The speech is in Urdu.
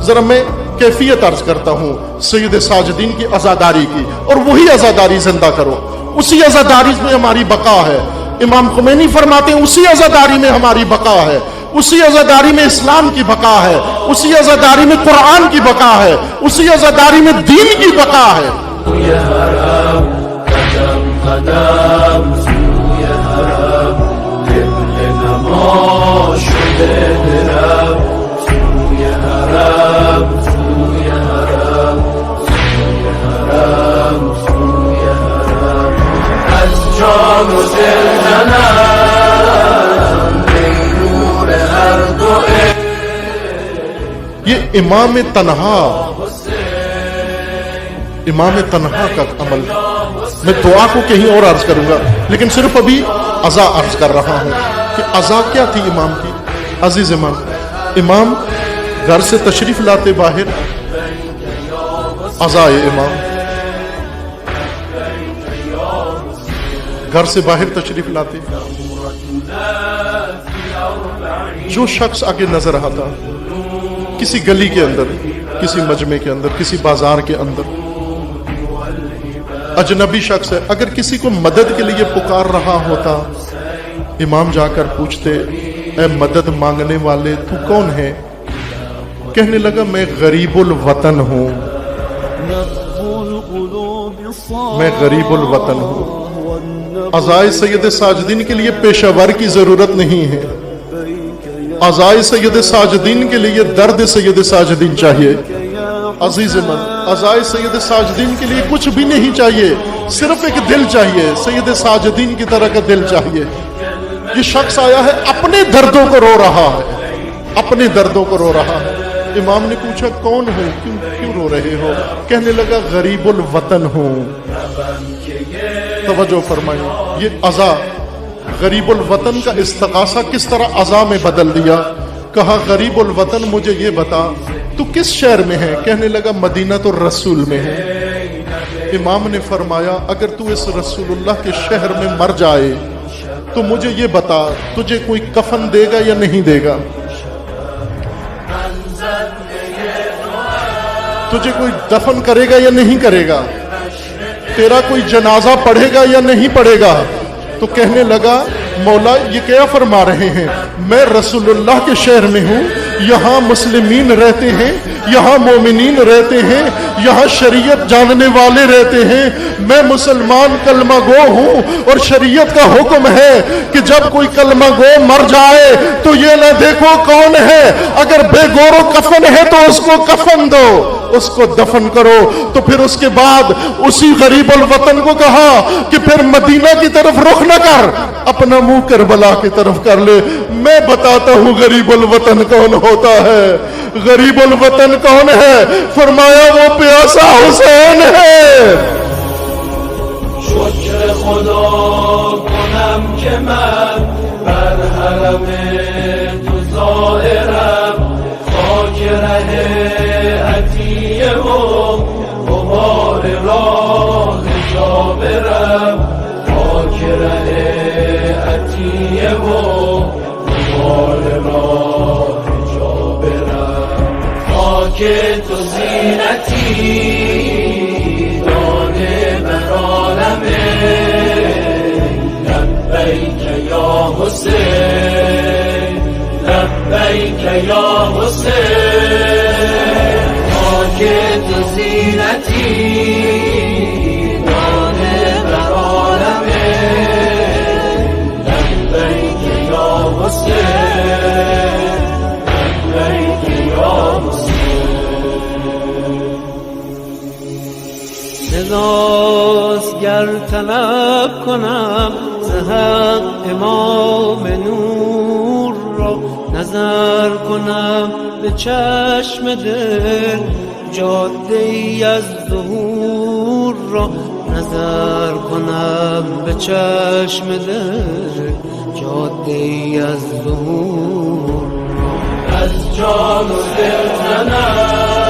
ذرا میں کیفیت عرض کرتا ہوں سید ساجدین کی عزاداری کی، اور وہی عزاداری زندہ کرو، اسی عزاداری میں ہماری بقا ہے۔ امام خمینی فرماتے ہیں اسی عزاداری میں ہماری بقا ہے، اسی عزاداری میں اسلام کی بقا ہے، اسی عزاداری میں قرآن کی بقا ہے، اسی عزاداری میں دین کی بقا ہے۔ یہ امام تنہا کا عمل، میں دعا کو کہیں اور عرض کروں گا، لیکن صرف ابھی عزا عرض کر رہا ہوں کہ عزا کیا تھی امام کی۔ عزیز امام گھر سے تشریف لاتے باہر، عزائے امام گھر سے باہر تشریف لاتے، جو شخص آگے نظر آتا کسی گلی کے اندر، کسی مجمع کے اندر، کسی بازار کے اندر، اجنبی شخص ہے، اگر کسی کو مدد کے لیے پکار رہا ہوتا، امام جا کر پوچھتے اے مدد مانگنے والے تو کون ہے؟ کہنے لگا میں غریب الوطن ہوں، میں غریب الوطن ہوں۔ عزائے سید ساجدین کے لیے پیشہ ور کی ضرورت نہیں ہے، عزائے سید ساجدین کے لیے درد سید ساجدین چاہیے۔ عزیز من، عزائے سید ساجدین کے لیے کچھ بھی نہیں چاہیے، صرف ایک دل چاہیے، سید ساجدین کی طرح کا دل چاہیے۔ یہ شخص آیا ہے اپنے دردوں کو رو رہا ہے، اپنے دردوں کو رو رہا ہے۔ امام نے پوچھا کون ہو، کیوں رو رہے ہو؟ کہنے لگا غریب الوطن ہوں۔ توجہ فرمائیں، یہ عزا غریب الوطن کا استغاثہ کس طرح عزا میں بدل دیا۔ کہا غریب الوطن مجھے یہ بتا تو کس شہر میں ہے؟ کہنے لگا مدینہ الرسول میں ہے۔ امام نے فرمایا اگر تو اس رسول اللہ کے شہر میں مر جائے تو مجھے یہ بتا تجھے کوئی کفن دے گا یا نہیں دے گا؟ تجھے کوئی دفن کرے گا یا نہیں کرے گا؟ تیرا کوئی جنازہ پڑھے گا یا نہیں پڑھے گا؟ تو کہنے لگا مولا یہ کیا فرما رہے ہیں؟ میں رسول اللہ کے شہر میں ہوں، یہاں مسلمین رہتے ہیں، یہاں مومنین رہتے ہیں، یہاں شریعت جاننے والے رہتے ہیں، میں مسلمان کلمہ گو ہوں، اور شریعت کا حکم ہے کہ جب کوئی کلمہ گو مر جائے تو یہ نہ دیکھو کون ہے، اگر بے گورو کفن ہے تو اس کو کفن دو، اس کو دفن کرو۔ تو پھر اس کے بعد اسی غریب الوطن کو کہا کہ پھر مدینہ کی طرف رخ نہ کر، اپنا منہ کربلا کی طرف کر لے۔ میں بتاتا ہوں غریب الوطن کون ہوتا ہے۔ غریب الوطن کون ہے؟ فرمایا وہ پیاسا حسین ہے۔ شکر خدا کنم که من بر حرم تو زائرم، خاک ره عتیه و غبار راه جا برم، خاک ره عتیه و غبار راه جا برم، خاک تو زینتی داده بر عالمه، لبیک یا حسین، لبیک یا حسین، خاک تو زینتی داده بر عالمه، لبیک یا حسین، لبیک یا حسین. ناز گر طلب کنم ز حق امام نور را، نظر کنم به چشم دل جاده ای از ظهور را، نظر کنم به چشم دل جاده ای از ظهور را، از جان و دل تنم